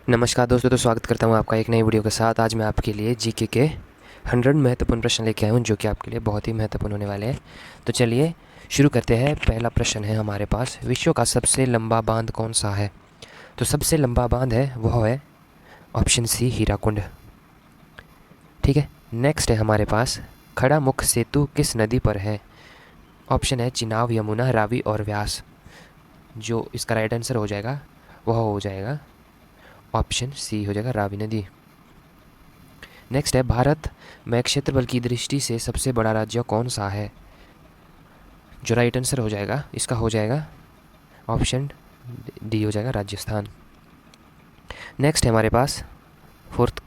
नमस्कार दोस्तों, तो स्वागत करता हूं आपका एक नई वीडियो के साथ। आज मैं आपके लिए जीके के 100 महत्वपूर्ण प्रश्न लेके आया हूं, जो कि आपके लिए बहुत ही महत्वपूर्ण होने वाले हैं। तो चलिए शुरू करते हैं। पहला प्रश्न है हमारे पास, विश्व का सबसे लंबा बांध कौन सा है? तो सबसे लंबा बांध है वह है ऑप्शन सी, हीराकुंड। ठीक है, नेक्स्ट है हमारे पास, खड़ा मुख सेतु किस नदी पर है? ऑप्शन है चिनाब, यमुना, रावी और व्यास। जो इसका राइट आंसर हो जाएगा वह हो जाएगा ऑप्शन सी, हो जाएगा रावी नदी। नेक्स्ट है, भारत में क्षेत्रफल की दृष्टि से सबसे बड़ा राज्य कौन सा है? जो राइट आंसर हो जाएगा इसका हो जाएगा ऑप्शन डी, हो जाएगा राजस्थान। नेक्स्ट है हमारे पास फोर्थ,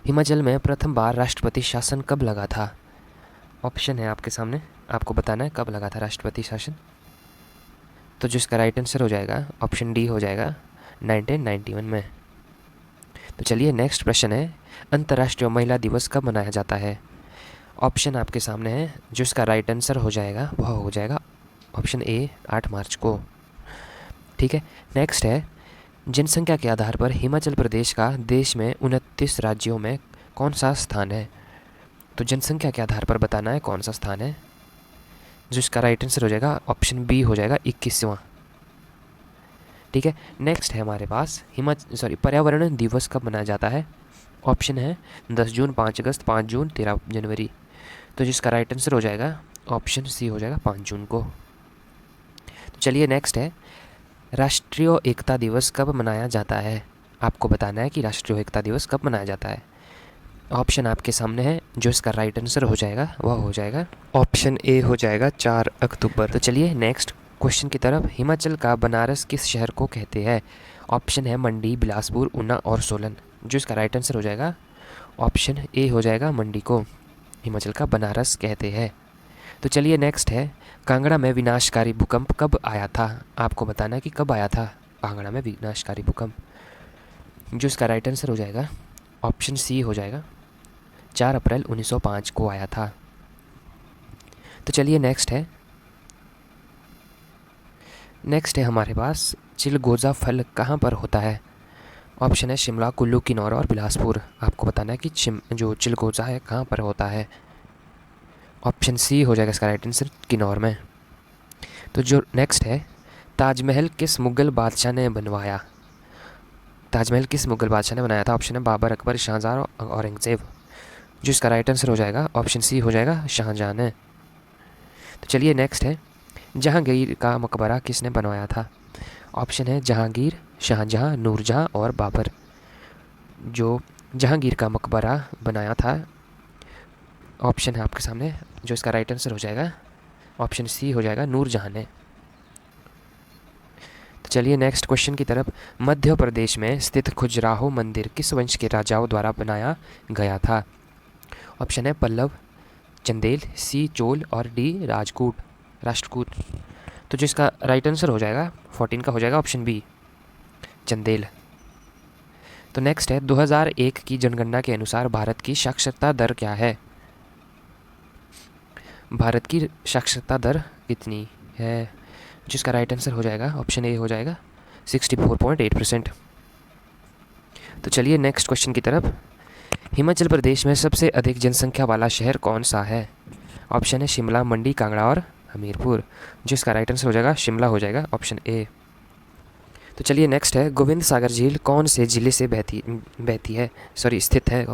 हिमाचल में प्रथम बार राष्ट्रपति शासन कब लगा था? ऑप्शन है आपके सामने, आपको बताना है कब लगा था राष्ट्रपति शासन। तो जिसका राइट आंसर हो जाएगा ऑप्शन डी, हो जाएगा 1991 में। तो चलिए नेक्स्ट प्रश्न है, अंतर्राष्ट्रीय महिला दिवस कब मनाया जाता है? ऑप्शन आपके सामने है, जो इसका राइट आंसर हो जाएगा वह हो जाएगा ऑप्शन ए, 8 मार्च को। ठीक है, नेक्स्ट है, जनसंख्या के आधार पर हिमाचल प्रदेश का देश में 29 राज्यों में कौन सा स्थान है? तो जनसंख्या के आधार पर बताना है कौन सा स्थान है। जो इसका राइट आंसर हो जाएगा ऑप्शन बी, हो जाएगा 21वां। ठीक है, नेक्स्ट है हमारे पास, पर्यावरण दिवस कब मनाया जाता है? ऑप्शन है 10 जून, 5 अगस्त, 5 जून, 13 जनवरी। तो जिसका राइट आंसर हो जाएगा ऑप्शन सी, हो जाएगा 5 जून को। तो चलिए नेक्स्ट है, राष्ट्रीय एकता दिवस कब मनाया जाता है? आपको बताना है कि राष्ट्रीय एकता दिवस कब मनाया जाता है। ऑप्शन आपके सामने है, जो इसका राइट आंसर हो जाएगा वह हो जाएगा ऑप्शन ए, हो जाएगा 4 अक्टूबर। तो चलिए नेक्स्ट क्वेश्चन की तरफ, हिमाचल का बनारस किस शहर को कहते हैं? ऑप्शन है मंडी, बिलासपुर, ऊना और सोलन। जो इसका राइट आंसर हो जाएगा ऑप्शन ए, हो जाएगा मंडी को हिमाचल का बनारस कहते हैं। तो चलिए नेक्स्ट है, कांगड़ा में विनाशकारी भूकंप कब आया था? आपको बताना है कि कब आया था कांगड़ा में विनाशकारी भूकंप। जो इसका राइट आंसर हो जाएगा ऑप्शन सी, हो जाएगा 4 अप्रैल 1905 को आया था। तो चलिए नेक्स्ट है हमारे पास, चिलगोजा फल कहाँ पर होता है? ऑप्शन है शिमला, कुल्लू, किन्नौर और बिलासपुर। आपको बताना है कि जो चिलगोजा है कहाँ पर होता है। ऑप्शन सी, हो जाएगा इसका राइट आंसर किन्नौर में। तो जो नेक्स्ट है, ताजमहल किस मुग़ल बादशाह ने बनवाया? ताजमहल किस मुग़ल बादशाह ने बनाया था? ऑप्शन है बाबर, अकबर, शाहजहाँ और औरंगज़ेब। जो इसका राइट आंसर हो जाएगा ऑप्शन सी, हो जाएगा शाहजहाँ ने। तो चलिए नेक्स्ट है, जहांगीर का मकबरा किसने बनवाया था? ऑप्शन है जहांगीर, शाहजहाँ, नूरजहाँ और बाबर। जो जहांगीर का मकबरा बनाया था, ऑप्शन है आपके सामने, जो इसका राइट आंसर हो जाएगा ऑप्शन सी, हो जाएगा नूरजहाँ ने। तो चलिए नेक्स्ट क्वेश्चन की तरफ, मध्य प्रदेश में स्थित खजुराहो मंदिर किस वंश के राजाओं द्वारा बनाया गया था? ऑप्शन है पल्लव, चंदेल, सी चोल और डी राष्ट्रकूट। तो जो इसका राइट आंसर हो जाएगा 14 का हो जाएगा ऑप्शन बी, चंदेल। तो नेक्स्ट है, 2001 की जनगणना के अनुसार भारत की साक्षरता दर क्या है? भारत की साक्षरता दर कितनी है? जिसका राइट आंसर हो जाएगा ऑप्शन ए, हो जाएगा 64.8%। तो चलिए नेक्स्ट क्वेश्चन की तरफ, हिमाचल प्रदेश में सबसे अधिक जनसंख्या वाला शहर कौन सा है? ऑप्शन है शिमला, मंडी, कांगड़ा और हमीरपुर। जिसका राइट आंसर हो जाएगा शिमला, हो जाएगा ऑप्शन ए। तो चलिए नेक्स्ट है, गोविंद सागर झील कौन से जिले से स्थित है?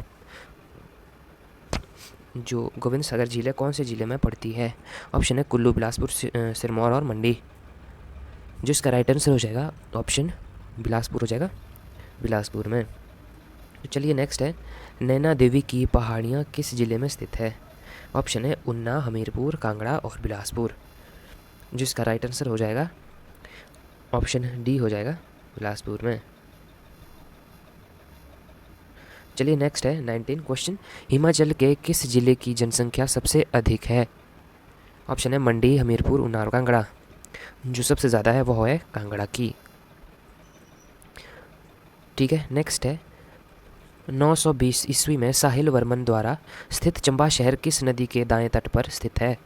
जो गोविंद सागर झील है कौन से ज़िले में पड़ती है? ऑप्शन है कुल्लू, बिलासपुर, सिरमौर और मंडी। जो इसका राइट आंसर हो जाएगा ऑप्शन बिलासपुर, हो जाएगा बिलासपुर में। तो चलिए नेक्स्ट है, नैना देवी की पहाड़ियाँ किस ज़िले में स्थित है? ऑप्शन है ऊना, हमीरपुर, कांगड़ा और बिलासपुर। जिसका राइट आंसर हो जाएगा ऑप्शन डी, हो जाएगा बिलासपुर में। चलिए नेक्स्ट है 19 क्वेश्चन, हिमाचल के किस ज़िले की जनसंख्या सबसे अधिक है? ऑप्शन है मंडी, हमीरपुर, ऊना और कांगड़ा। जो सबसे ज़्यादा है वो है कांगड़ा की। ठीक है, नेक्स्ट है, 920 ईस्वी में साहिल वर्मन द्वारा स्थित चंबा शहर किस नदी के दाएं तट पर स्थित है?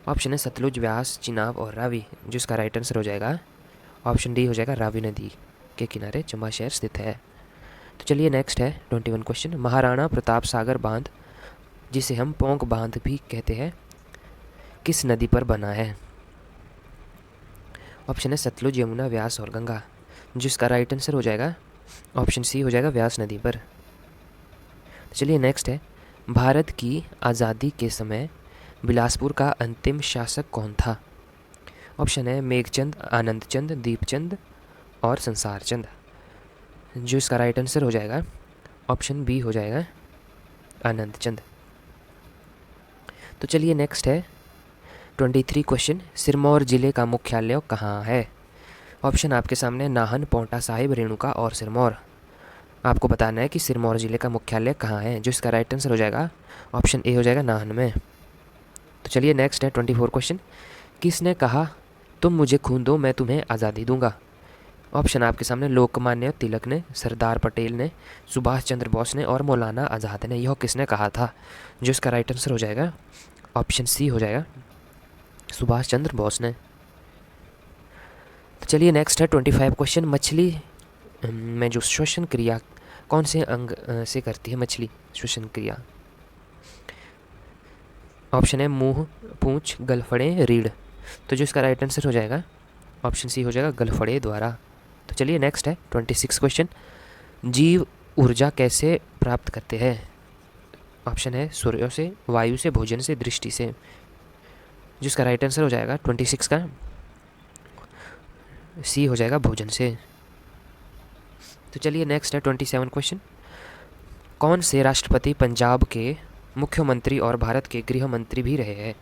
ऑप्शन है सतलुज, व्यास, चिनाब और रावी। जिसका राइट आंसर हो जाएगा ऑप्शन डी, हो जाएगा रावी नदी के किनारे चंबा शहर स्थित है। तो चलिए नेक्स्ट है 21 क्वेश्चन। महाराणा प्रताप सागर बांध, जिसे हम पोंक बांध भी कहते हैं, किस नदी पर बना है? ऑप्शन है सतलुज, यमुना, व्यास और गंगा, जिसका राइट आंसर हो जाएगा ऑप्शन सी हो जाएगा व्यास नदी पर। तो चलिए नेक्स्ट है, भारत की आज़ादी के समय बिलासपुर का अंतिम शासक कौन था? ऑप्शन है मेघचंद, आनंदचंद, दीपचंद और संसारचंद, जो इसका राइट आंसर हो जाएगा ऑप्शन बी हो जाएगा आनंदचंद। तो चलिए नेक्स्ट है 23 क्वेश्चन। सिरमौर ज़िले का मुख्यालय कहाँ है? ऑप्शन आपके सामने नाहन, पांवटा साहिब, रेणुका और सिरमौर। आपको बताना है कि सिरमौर ज़िले का मुख्यालय कहाँ है, जो इसका राइट आंसर हो जाएगा ऑप्शन ए हो जाएगा नाहन में। तो चलिए नेक्स्ट है 24 क्वेश्चन। किसने कहा तुम मुझे खून दो मैं तुम्हें आज़ादी दूंगा? ऑप्शन आपके सामने लोकमान्य तिलक ने, सरदार पटेल ने, सुभाष चंद्र बोस ने और मौलाना आज़ाद ने। यह किसने कहा था, जो इसका राइट आंसर हो जाएगा ऑप्शन सी हो जाएगा सुभाष चंद्र बोस ने। तो चलिए नेक्स्ट है 25 क्वेश्चन। मछली में जो श्वसन क्रिया कौन से अंग से करती है मछली श्वसन क्रिया? ऑप्शन है मुंह, पूंछ, गलफड़े, रीढ़। तो जो इसका राइट आंसर हो जाएगा ऑप्शन सी हो जाएगा गलफड़े द्वारा। तो चलिए नेक्स्ट है 26 क्वेश्चन। जीव ऊर्जा कैसे प्राप्त करते हैं? ऑप्शन है सूर्य से, वायु से, भोजन से, दृष्टि से, जिसका राइट आंसर हो जाएगा 26 का सी हो जाएगा भोजन से। तो चलिए नेक्स्ट है 27 क्वेश्चन। कौन से राष्ट्रपति पंजाब के मुख्यमंत्री और भारत के गृह मंत्री भी रहे हैं?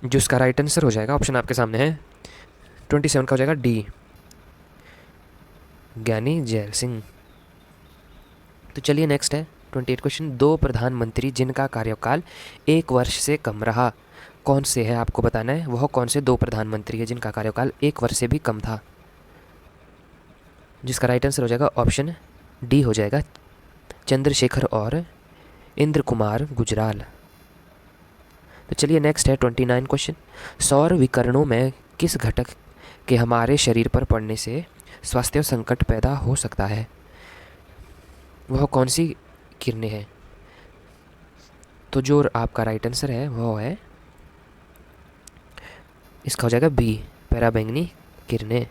जो इसका राइट आंसर हो जाएगा ऑप्शन आपके सामने है 27 का हो जाएगा डी, ज्ञानी जैल सिंह। तो चलिए नेक्स्ट है 28 क्वेश्चन। दो प्रधानमंत्री जिनका कार्यकाल 1 वर्ष से कम रहा, कौन से है? आपको बताना है वह कौन से दो प्रधानमंत्री है जिनका कार्यकाल 1 वर्ष से भी कम था, जिसका राइट आंसर हो जाएगा ऑप्शन डी हो जाएगा चंद्रशेखर और इंद्र कुमार गुजराल। तो चलिए नेक्स्ट है 29 क्वेश्चन। सौर विकिरणों में किस घटक के हमारे शरीर पर पड़ने से स्वास्थ्य संकट पैदा हो सकता है? वह कौन सी किरणें हैं? तो जो आपका राइट आंसर है वह है इसका हो जाएगा बी, पराबैंगनी किरणें।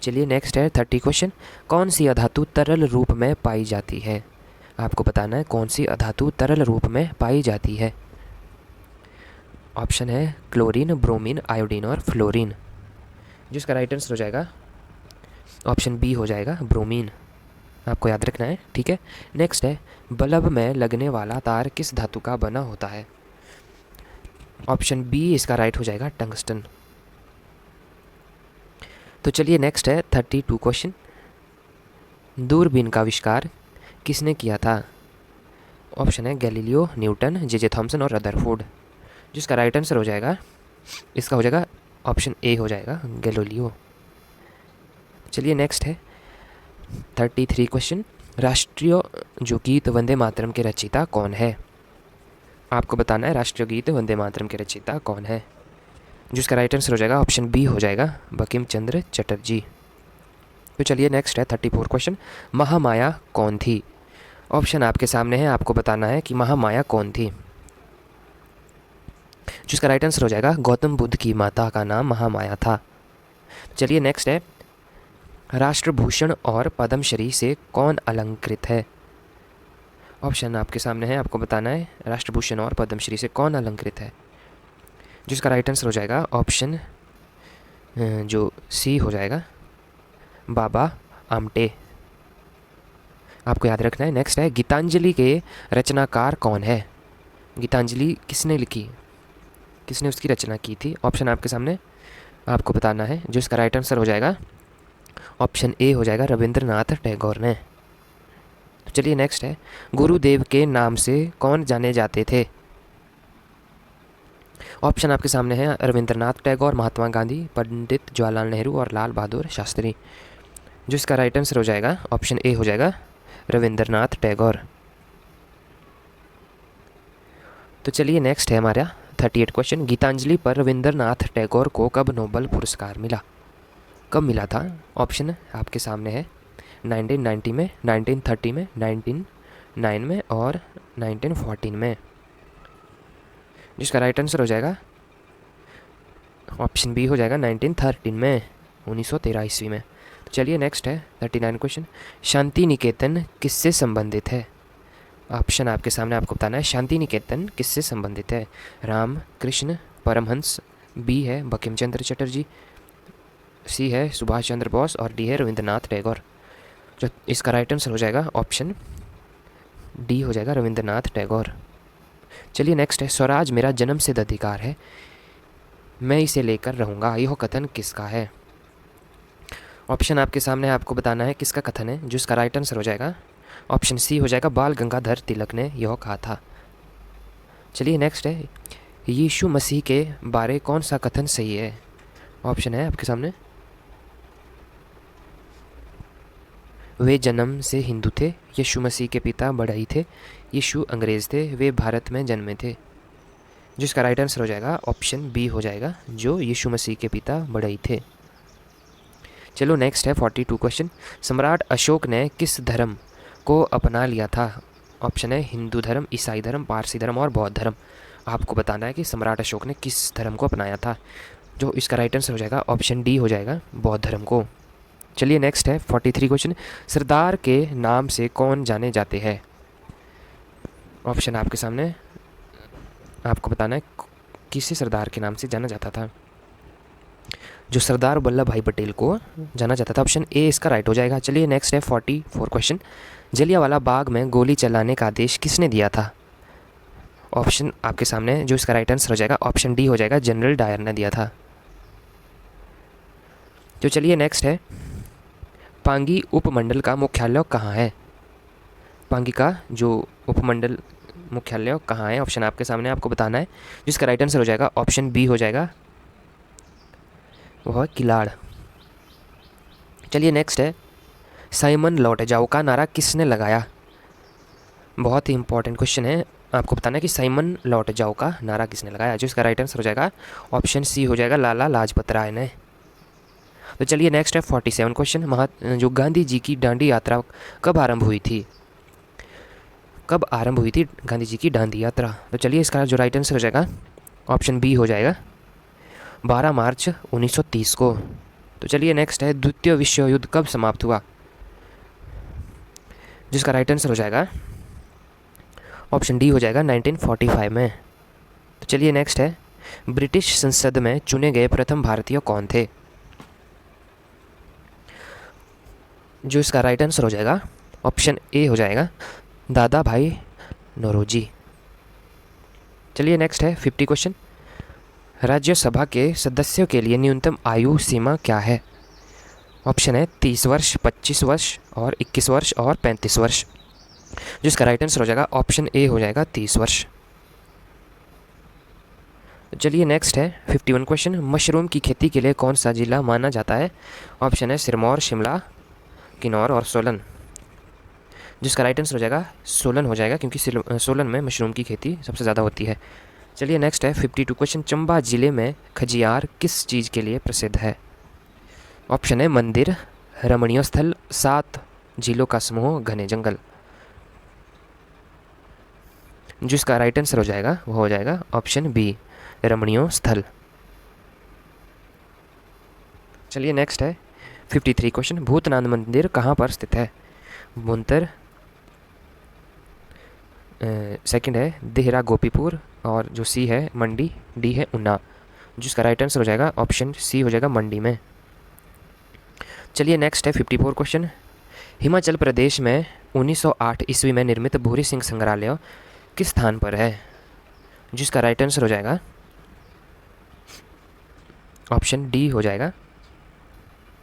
चलिए नेक्स्ट है 30 क्वेश्चन। कौन सी अधातु तरल रूप में पाई जाती है? आपको बताना है कौन सी अधातु तरल रूप में पाई जाती है। ऑप्शन है क्लोरीन, ब्रोमीन, आयोडीन और फ्लोरीन, जिसका राइट आंसर हो जाएगा ऑप्शन बी हो जाएगा ब्रोमीन। आपको याद रखना है, ठीक है। नेक्स्ट है बल्ब में लगने वाला तार किस धातु का बना होता है? ऑप्शन बी इसका राइट हो जाएगा टंगस्टन। तो चलिए नेक्स्ट है 32 क्वेश्चन। दूरबीन का आविष्कार किसने किया था? ऑप्शन है गैलीलियो, न्यूटन, जे थॉमसन और रदरफोर्ड, जिसका राइट आंसर हो जाएगा इसका हो जाएगा ऑप्शन ए हो जाएगा गैलीलियो। चलिए नेक्स्ट है 33 क्वेश्चन। राष्ट्रीय जो गीत वंदे मातरम के रचयिता कौन है? आपको बताना है राष्ट्रीय गीत वंदे मातरम के रचयिता कौन है, जिसका राइट आंसर हो जाएगा ऑप्शन बी हो जाएगा बंकिम चंद्र चटर्जी। तो चलिए नेक्स्ट है 34 क्वेश्चन। महामाया कौन थी? ऑप्शन आपके सामने है, आपको बताना है कि महामाया कौन थी, जिसका राइट आंसर हो जाएगा गौतम बुद्ध की माता का नाम महामाया था। चलिए नेक्स्ट है राष्ट्रभूषण और पद्मश्री से कौन अलंकृत है? ऑप्शन आपके सामने है, आपको बताना है राष्ट्रभूषण और पद्मश्री से कौन अलंकृत है, जिसका राइट आंसर हो जाएगा ऑप्शन जो सी हो जाएगा बाबा आमटे। आपको याद रखना है। नेक्स्ट है गीतांजलि के रचनाकार कौन है? गीतांजलि किसने लिखी, किसने उसकी रचना की थी? ऑप्शन आपके सामने आपको बताना है, जो इसका राइट आंसर हो जाएगा ऑप्शन ए हो जाएगा रविंद्रनाथ टैगोर ने। तो चलिए नेक्स्ट है गुरुदेव के नाम से कौन जाने जाते थे? ऑप्शन आपके सामने है रविंद्रनाथ टैगोर, महात्मा गांधी, पंडित जवाहरलाल नेहरू और लाल बहादुर शास्त्री, जो इसका राइट आंसर हो जाएगा ऑप्शन ए हो जाएगा रविंद्रनाथ टैगोर। तो चलिए नेक्स्ट है हमारा 38 क्वेश्चन। गीतांजलि पर रविंद्रनाथ टैगोर को कब नोबेल पुरस्कार मिला? कब मिला था? ऑप्शन आपके सामने है 1990 में, 1930 में, 1909 में और 1914 में, जिसका राइट आंसर हो जाएगा ऑप्शन बी हो जाएगा 1913 में, 1913 ईस्वी में। तो चलिए नेक्स्ट है 39 क्वेश्चन। शांति निकेतन किससे संबंधित है? ऑप्शन आपके सामने, आपको बताना है शांति निकेतन किससे संबंधित है। राम कृष्ण परमहंस, बी है बंकिम चंद्र चटर्जी, सी है सुभाष चंद्र बोस और डी है रविंद्रनाथ टैगोर। जो इसका राइट आंसर हो जाएगा ऑप्शन डी हो जाएगा रविंद्रनाथ टैगोर। चलिए नेक्स्ट है स्वराज मेरा जन्मसिद्ध अधिकार है, मैं इसे लेकर रहूँगा, यह कथन किसका है? ऑप्शन आपके सामने, आपको बताना है किसका कथन है। जिसका राइट आंसर हो जाएगा ऑप्शन सी हो जाएगा बाल गंगाधर तिलक ने यह कहा था। चलिए नेक्स्ट है यीशु मसीह के बारे कौन सा कथन सही है? ऑप्शन है आपके सामने, वे जन्म से हिंदू थे, यीशु मसीह के पिता बढ़ई थे, यीशु अंग्रेज़ थे, वे भारत में जन्मे थे। जिसका राइट आंसर हो जाएगा ऑप्शन बी हो जाएगा, जो यीशु मसीह के पिता बढ़ई थे। चलो नेक्स्ट है 42 क्वेश्चन। सम्राट अशोक ने किस धर्म को अपना लिया था? ऑप्शन है हिंदू धर्म, ईसाई धर्म, पारसी धर्म और बौद्ध धर्म। आपको बताना है कि सम्राट अशोक ने किस धर्म को अपनाया था। जो इसका राइट आंसर हो जाएगा ऑप्शन डी हो जाएगा, बौद्ध धर्म को। चलिए नेक्स्ट है 43 क्वेश्चन। सरदार के नाम से कौन जाने जाते हैं? ऑप्शन आपके सामने, आपको बताना है किसे सरदार के नाम से जाना जाता था। जो सरदार वल्लभ भाई पटेल को जाना जाता था। ऑप्शन ए इसका राइट हो जाएगा। चलिए नेक्स्ट है 44 क्वेश्चन। जलियांवाला बाग में गोली चलाने का आदेश किसने दिया था? ऑप्शन आपके सामने, जो इसका राइट आंसर हो जाएगा ऑप्शन डी हो जाएगा, जनरल डायर ने दिया था। तो चलिए नेक्स्ट है पांगी उपमंडल का मुख्यालय कहाँ है? पांगी का जो उपमंडल मुख्यालय कहाँ है? ऑप्शन आपके सामने, आपको बताना है। जिसका राइट आंसर हो जाएगा ऑप्शन बी हो जाएगा, वह किलाड़। चलिए नेक्स्ट है साइमन लौट जाओ का नारा किसने लगाया? बहुत ही इंपॉर्टेंट क्वेश्चन है, आपको बताना है कि साइमन लौट जाओ का नारा किसने लगाया। जो इसका राइट आंसर हो जाएगा ऑप्शन सी हो जाएगा, लाला लाजपत राय ने। तो चलिए नेक्स्ट है 47 क्वेश्चन। जो गांधी जी की दांडी यात्रा कब आरंभ हुई थी? कब आरंभ हुई थी गांधी जी की दांडी यात्रा? तो चलिए इसका जो राइट आंसर हो जाएगा ऑप्शन बी हो जाएगा, 12 मार्च 1930 को। तो चलिए नेक्स्ट है द्वितीय विश्व युद्ध कब समाप्त हुआ? जिसका राइट आंसर हो जाएगा ऑप्शन डी हो जाएगा, 1945 में। तो चलिए नेक्स्ट है ब्रिटिश संसद में चुने गए प्रथम भारतीय कौन थे? जो इसका राइट आंसर हो जाएगा ऑप्शन ए हो जाएगा, दादा भाई नौरोजी। चलिए नेक्स्ट है 50 क्वेश्चन। राज्यसभा के सदस्यों के लिए न्यूनतम आयु सीमा क्या है? ऑप्शन है 30 वर्ष, 25 वर्ष और 21 वर्ष और 35 वर्ष। जिसका राइट आंसर हो जाएगा ऑप्शन ए हो जाएगा, 30 वर्ष। चलिए नेक्स्ट है 51 क्वेश्चन। मशरूम की खेती के लिए कौन सा जिला माना जाता है? ऑप्शन है सिरमौर, शिमला, किन्नौर और सोलन। जिसका राइट आंसर हो जाएगा सोलन हो जाएगा, क्योंकि सोलन में मशरूम की खेती सबसे ज़्यादा होती है। चलिए नेक्स्ट है 52 क्वेश्चन। चंबा जिले में खजियार किस चीज़ के लिए प्रसिद्ध है? ऑप्शन है मंदिर, रमणीय स्थल, 7 झीलों का समूह, घने जंगल। जिसका राइट आंसर हो जाएगा वो हो जाएगा ऑप्शन बी, रमणीय स्थल। चलिए नेक्स्ट है 53 क्वेश्चन। भूतनाथ मंदिर कहाँ पर स्थित है? बुनतर, सेकंड है देहरा गोपीपुर और जो सी है मंडी, डी है उन्ना। जिसका राइट आंसर हो जाएगा ऑप्शन सी हो जाएगा, मंडी में। चलिए नेक्स्ट है 54 क्वेश्चन। हिमाचल प्रदेश में 1908 ईस्वी में निर्मित भूरी सिंह संग्रहालय किस स्थान पर है? जिसका राइट आंसर हो जाएगा ऑप्शन डी हो जाएगा,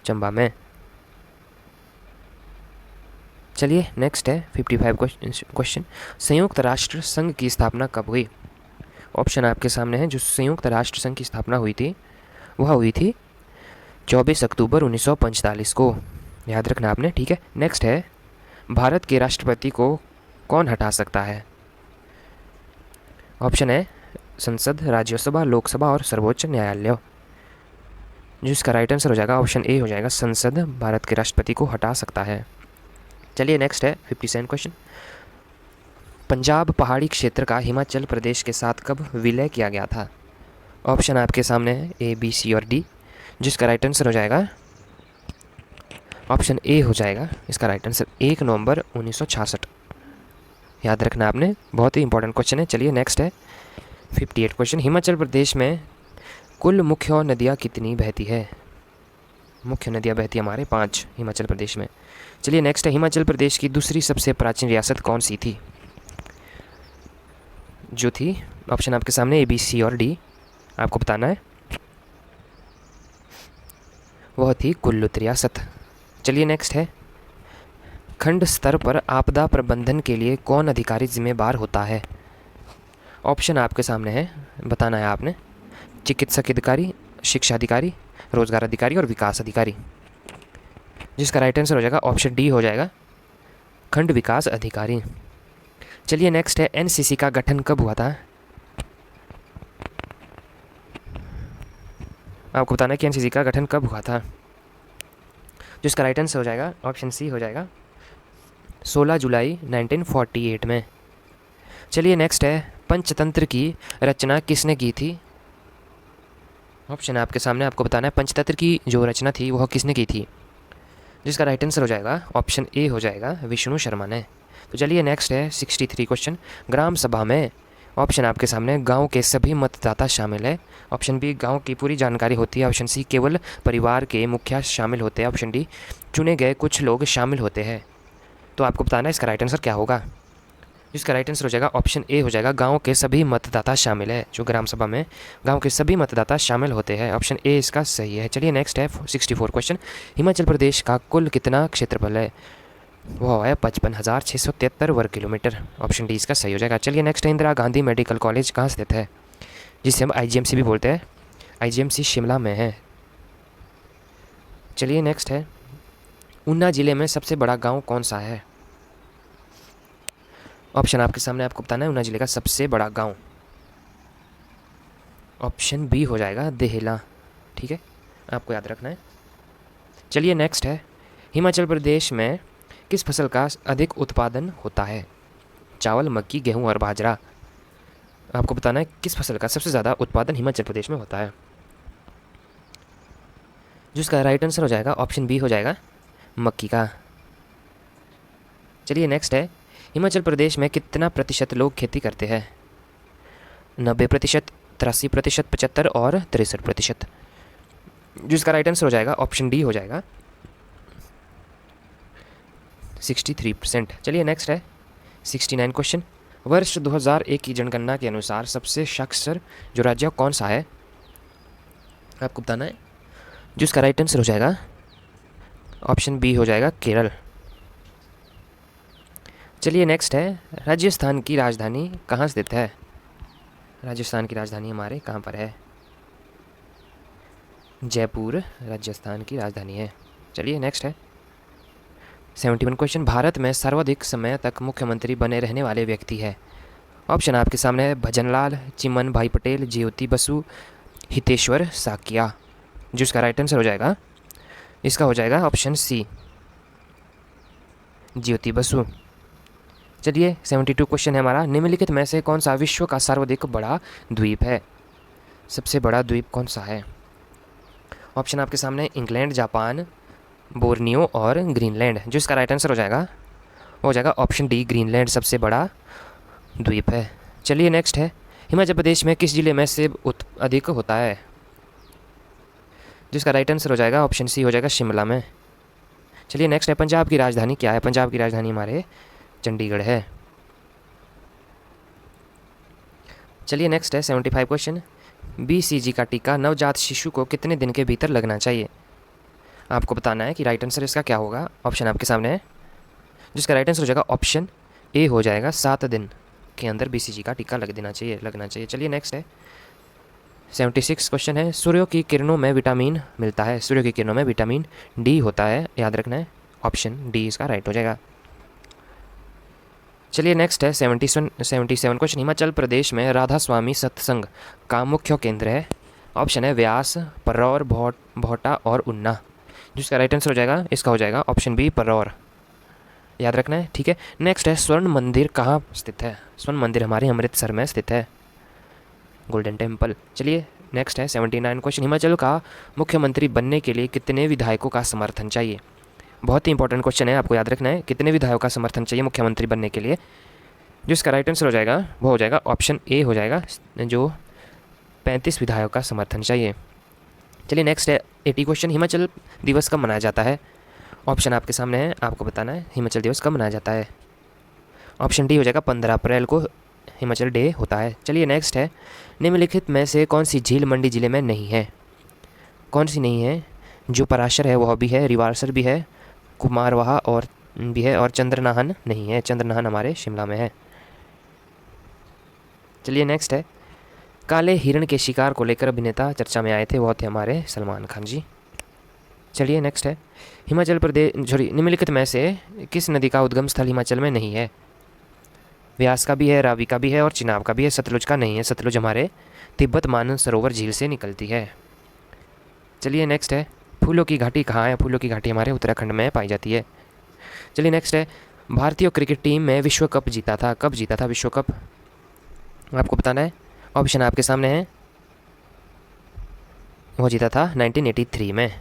चंबा में। चलिए नेक्स्ट है 55 क्वेश्चन। संयुक्त राष्ट्र संघ की स्थापना कब हुई? ऑप्शन आपके सामने है। जो संयुक्त राष्ट्र संघ की स्थापना हुई थी वह हुई थी 24 अक्टूबर 1945 को, याद रखना आपने, ठीक है। नेक्स्ट है भारत के राष्ट्रपति को कौन हटा सकता है? ऑप्शन है संसद, राज्यसभा, लोकसभा और सर्वोच्च न्यायालय। जिसका राइट आंसर हो जाएगा ऑप्शन ए हो जाएगा, संसद भारत के राष्ट्रपति को हटा सकता है। चलिए नेक्स्ट है 57 क्वेश्चन। पंजाब पहाड़ी क्षेत्र का हिमाचल प्रदेश के साथ कब विलय किया गया था? ऑप्शन आपके सामने है ए, बी, सी और डी, जिसका राइट आंसर हो जाएगा ऑप्शन ए हो जाएगा इसका राइट आंसर 1 नवंबर 1966। याद रखना आपने, बहुत ही इंपॉर्टेंट क्वेश्चन है। चलिए नेक्स्ट है 58 क्वेश्चन। हिमाचल प्रदेश में कुल मुख्य नदियाँ कितनी बहती है? मुख्य नदियाँ बहती हमारे 5 हिमाचल प्रदेश में। चलिए नेक्स्ट है हिमाचल प्रदेश की दूसरी सबसे प्राचीन रियासत कौन सी थी? जो थी ऑप्शन आपके सामने ए, बी, सी और डी, आपको बताना है। वह थी कुल्लू रियासत। चलिए नेक्स्ट है खंड स्तर पर आपदा प्रबंधन के लिए कौन अधिकारी जिम्मेदार होता है? ऑप्शन आपके सामने है, बताना है आपने। चिकित्सक अधिकारी, शिक्षा अधिकारी, रोजगार अधिकारी और विकास अधिकारी, जिसका राइट आंसर हो जाएगा ऑप्शन डी हो जाएगा खंड विकास अधिकारी। चलिए नेक्स्ट है एनसीसी का गठन कब हुआ था? आपको बताना है कि एनसीसी का गठन कब हुआ था, जिसका राइट आंसर हो जाएगा ऑप्शन सी हो जाएगा 16 जुलाई 1948 में। चलिए नेक्स्ट है पंचतंत्र की रचना किसने की थी? ऑप्शन आपके सामने, आपको बताना है पंचतंत्र की जो रचना थी वह किसने की थी, जिसका राइट आंसर हो जाएगा ऑप्शन ए हो जाएगा विष्णु शर्मा ने। तो चलिए नेक्स्ट है 63 क्वेश्चन। ग्राम सभा में ऑप्शन आपके सामने गांव के सभी मतदाता शामिल है, ऑप्शन बी गांव की पूरी जानकारी होती है, ऑप्शन सी केवल परिवार के मुखिया शामिल होते हैं, ऑप्शन डी चुने गए कुछ लोग शामिल होते हैं। तो आपको बताना है इसका राइट आंसर क्या होगा, जिसका राइट आंसर हो जाएगा ऑप्शन ए हो जाएगा गांव के सभी मतदाता शामिल है। जो ग्राम सभा में गांव के सभी मतदाता शामिल होते हैं, ऑप्शन ए इसका सही है। चलिए नेक्स्ट है 64 क्वेश्चन। हिमाचल प्रदेश का कुल कितना क्षेत्रफल है? वो है 55,673 वर्ग किलोमीटर, ऑप्शन डी इसका सही हो जाएगा। चलिए नेक्स्ट है इंदिरा गांधी मेडिकल कॉलेज कहाँ स्थित है? जिसे हम आईजीएमसी भी बोलते हैं, आईजीएमसी शिमला में है। चलिए नेक्स्ट है ऊना जिले में सबसे बड़ा गांव कौन सा है? ऑप्शन आपके सामने, आपको बताना है ऊना जिले का सबसे बड़ा गांव, ऑप्शन बी हो जाएगा देहला। ठीक है, आपको याद रखना है। चलिए नेक्स्ट है हिमाचल प्रदेश में किस फसल का अधिक उत्पादन होता है? चावल, मक्की, गेहूं और बाजरा। आपको बताना है किस फसल का सबसे ज़्यादा उत्पादन हिमाचल प्रदेश में होता है, जिसका राइट आंसर हो जाएगा ऑप्शन बी हो जाएगा मक्की का। चलिए नेक्स्ट है हिमाचल प्रदेश में कितना प्रतिशत लोग खेती करते हैं? 90%, 83%, 75% और 63%, जिसका राइट आंसर हो जाएगा ऑप्शन डी हो जाएगा 63%। चलिए नेक्स्ट है 69 क्वेश्चन। वर्ष 2001 की जनगणना के अनुसार सबसे साक्षर जो राज्य कौन सा है? आपको बताना है, जिसका राइट आंसर हो जाएगा ऑप्शन बी हो जाएगा केरल। चलिए नेक्स्ट है राजस्थान की राजधानी कहाँ स्थित है? राजस्थान की राजधानी हमारे कहाँ पर है? जयपुर राजस्थान की राजधानी है। चलिए नेक्स्ट है 71 क्वेश्चन। भारत में सर्वाधिक समय तक मुख्यमंत्री बने रहने वाले व्यक्ति है? ऑप्शन आपके सामने है भजनलाल, चिमन भाई पटेल, ज्योति बसु, हितेश्वर साकिया, जिसका राइट आंसर हो जाएगा इसका हो जाएगा ऑप्शन सी ज्योति बसु। चलिए 72 क्वेश्चन है हमारा। निम्नलिखित में से कौन सा विश्व का सर्वाधिक बड़ा द्वीप है? सबसे बड़ा द्वीप कौन सा है? ऑप्शन आपके सामने इंग्लैंड, जापान, बोर्नियो और ग्रीनलैंड, जिसका राइट आंसर हो जाएगा ऑप्शन डी ग्रीनलैंड सबसे बड़ा द्वीप है। चलिए नेक्स्ट है हिमाचल प्रदेश में किस जिले में सेब अधिक होता है? जिसका राइट आंसर हो जाएगा ऑप्शन सी हो जाएगा शिमला में। चलिए नेक्स्ट है पंजाब की राजधानी क्या है? पंजाब की राजधानी हमारे चंडीगढ़ है। चलिए नेक्स्ट है 75 क्वेश्चन। BCG का टीका नवजात शिशु को कितने दिन के भीतर लगना चाहिए? आपको बताना है कि राइट आंसर इसका क्या होगा। ऑप्शन आपके सामने है, जिसका राइट आंसर हो जाएगा ऑप्शन ए हो जाएगा 7 दिन के अंदर BCG का टीका लगना चाहिए। चलिए नेक्स्ट है 76 क्वेश्चन है। सूर्य की किरणों में विटामिन मिलता है? सूर्य की किरणों में विटामिन डी होता है, याद रखना है ऑप्शन डी इसका राइट हो जाएगा। चलिए नेक्स्ट है 77 क्वेश्चन। हिमाचल प्रदेश में राधा स्वामी सत्संग का मुख्य केंद्र है? ऑप्शन है व्यास, परौर, भोटा और उन्ना, जिसका राइट आंसर हो जाएगा इसका हो जाएगा ऑप्शन बी परौर। याद रखना है, ठीक है। नेक्स्ट है स्वर्ण मंदिर कहाँ स्थित है। स्वर्ण मंदिर हमारे अमृतसर में स्थित है, गोल्डन टेम्पल। चलिए नेक्स्ट है 79 क्वेश्चन, हिमाचल का मुख्यमंत्री बनने के लिए कितने विधायकों का समर्थन चाहिए। बहुत ही इंपॉर्टेंट क्वेश्चन है, आपको याद रखना है, कितने विधायकों का समर्थन चाहिए मुख्यमंत्री बनने के लिए। जो इसका राइट आंसर हो जाएगा वो हो जाएगा ऑप्शन ए हो जाएगा, जो 35 विधायकों का समर्थन चाहिए। चलिए नेक्स्ट है 80 क्वेश्चन, हिमाचल दिवस कब मनाया जाता है। ऑप्शन आपके सामने है, आपको बताना है हिमाचल दिवस कब मनाया जाता है। ऑप्शन डी हो जाएगा 15 अप्रैल को हिमाचल डे होता है। चलिए नेक्स्ट है, निम्नलिखित में से कौन सी झील मंडी ज़िले में नहीं है। कौन सी नहीं है। जो पराशर है वह भी है, रिवारसर भी है, कुमारवाहा और भी है, और चंद्रनाहन नहीं है। चंद्रनाहन हमारे शिमला में है। चलिए नेक्स्ट है, काले हिरण के शिकार को लेकर अभिनेता चर्चा में आए थे, वो थे हमारे सलमान खान जी। चलिए नेक्स्ट है, हिमाचल प्रदेश निम्नलिखित में से किस नदी का उद्गम स्थल हिमाचल में नहीं है। व्यास का भी है, रावी का भी है और चिनाब का भी है, सतलुज का नहीं है। सतलुज हमारे तिब्बत मानस सरोवर झील से निकलती है। चलिए नेक्स्ट है, फूलों की घाटी कहाँ है। फूलों की घाटी हमारे उत्तराखंड में पाई जाती है। चलिए नेक्स्ट है, भारतीय क्रिकेट टीम में विश्व कप जीता था, कब जीता था विश्व कप, आपको बताना है। ऑप्शन आपके सामने है, वो जीता था 1983 में।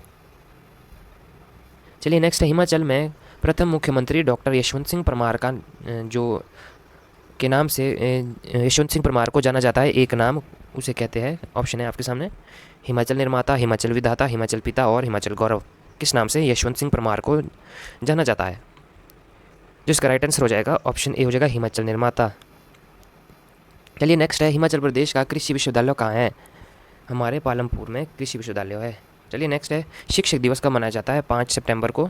चलिए नेक्स्ट है, हिमाचल में प्रथम मुख्यमंत्री डॉक्टर यशवंत सिंह परमार का जो के नाम से यशवंत सिंह परमार को जाना जाता है, एक नाम उसे कहते हैं। ऑप्शन है आपके सामने, हिमाचल निर्माता, हिमाचल विधाता, हिमाचल पिता और हिमाचल गौरव। किस नाम से यशवंत सिंह परमार को जाना जाता है। जिसका राइट आंसर हो जाएगा ऑप्शन ए हो जाएगा, हिमाचल निर्माता। चलिए नेक्स्ट है, हिमाचल प्रदेश का कृषि विश्वविद्यालय कहाँ है। हमारे पालमपुर में कृषि विश्वविद्यालय है। चलिए नेक्स्ट है, शिक्षक दिवस कब मनाया जाता है। 5 सितंबर को,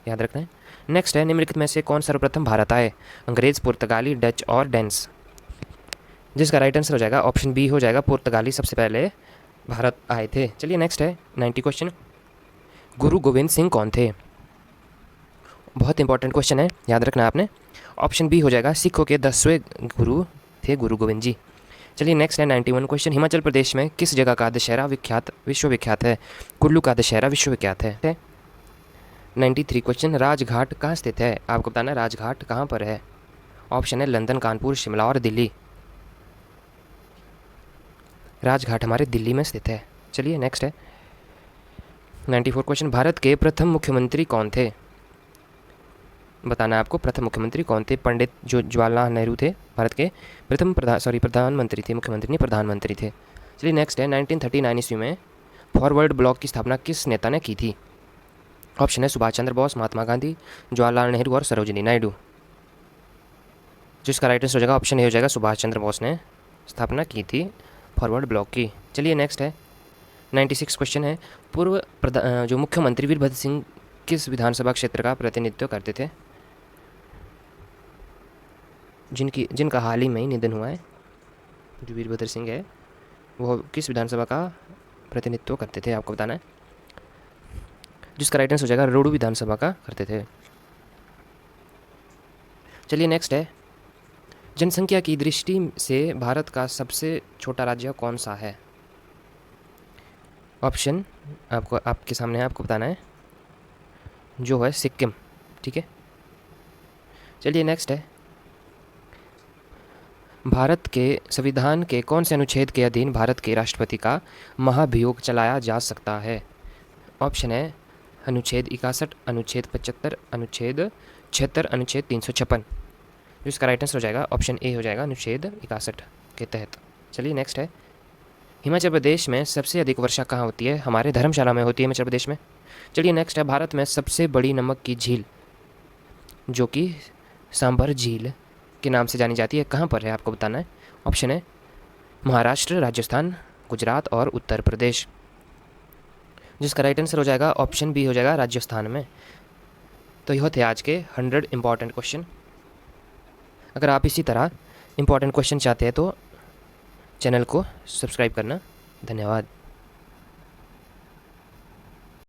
याद रखना है। नेक्स्ट है, निम्नलिखित में से कौन सर्वप्रथम भारत आए। अंग्रेज़, पुर्तगाली, डच और डेंस। जिसका राइट आंसर हो जाएगा ऑप्शन बी हो जाएगा, पुर्तगाली सबसे पहले भारत आए थे। चलिए नेक्स्ट है 90 क्वेश्चन, गुरु गोविंद सिंह कौन थे। बहुत इंपॉर्टेंट क्वेश्चन है, याद रखना आपने। ऑप्शन बी हो जाएगा, सिखों के 10वें गुरु थे गुरु गोविंद जी। चलिए नेक्स्ट है 91 क्वेश्चन, हिमाचल प्रदेश में किस जगह का दशहरा विश्वविख्यात है। कुल्लू का दशहरा विश्वविख्यात है। 93 क्वेश्चन, राजघाट कहाँ स्थित है। आपको बताना है राजघाट कहाँ पर है। ऑप्शन है लंदन, कानपुर, शिमला और दिल्ली। राजघाट हमारे दिल्ली में स्थित है। चलिए नेक्स्ट है 94 क्वेश्चन, भारत के प्रथम मुख्यमंत्री कौन थे। बताना है आपको प्रथम मुख्यमंत्री कौन थे। पंडित जो जवाहरलाल नेहरू थे, भारत के प्रथम प्रधानमंत्री थे, मुख्यमंत्री नहीं प्रधानमंत्री थे। चलिए नेक्स्ट है 1939 ईस्वी में फॉरवर्ड ब्लॉक की स्थापना किस नेता ने की थी। ऑप्शन है सुभाष चंद्र बोस, महात्मा गांधी, जवाहरलाल नेहरू और सरोजिनी नायडू। जिसका राइट आंसर हो जाएगा ऑप्शन ए हो जाएगा, सुभाष चंद्र बोस ने स्थापना की थी फॉरवर्ड ब्लॉक की। चलिए नेक्स्ट है 96 क्वेश्चन है, पूर्व जो मुख्यमंत्री वीरभद्र सिंह किस विधानसभा क्षेत्र का प्रतिनिधित्व करते थे। जिनका हाल ही में ही निधन हुआ है, जो वीरभद्र सिंह है, वो किस विधानसभा का प्रतिनिधित्व करते थे, आपको बताना है। जिसका राइट आंसर हो जाएगा रोडू विधानसभा का करते थे। चलिए नेक्स्ट है, जनसंख्या की दृष्टि से भारत का सबसे छोटा राज्य कौन सा है। ऑप्शन आपके सामने है, आपको बताना है, जो है सिक्किम, ठीक है। चलिए नेक्स्ट है, भारत के संविधान के कौन से अनुच्छेद के अधीन भारत के राष्ट्रपति का महाभियोग चलाया जा सकता है। ऑप्शन है अनुच्छेद 61, अनुच्छेद 75, अनुच्छेद 76, अनुच्छेद 356। जिसका राइट आंसर हो जाएगा ऑप्शन ए हो जाएगा, अनुच्छेद 61 के तहत। चलिए नेक्स्ट है, हिमाचल प्रदेश में सबसे अधिक वर्षा कहाँ होती है। हमारे धर्मशाला में होती है हिमाचल प्रदेश में। चलिए नेक्स्ट है, भारत में सबसे बड़ी नमक की झील जो कि सांभर झील के नाम से जानी जाती है, कहाँ पर है, आपको बताना है। ऑप्शन है महाराष्ट्र, राजस्थान, गुजरात और उत्तर प्रदेश। जिसका राइट आंसर हो जाएगा ऑप्शन बी हो जाएगा, राजस्थान में। तो यह थे आज के 100 इंपॉर्टेंट क्वेश्चन। अगर आप इसी तरह इंपॉर्टेंट क्वेश्चन चाहते हैं तो चैनल को सब्सक्राइब करना। धन्यवाद।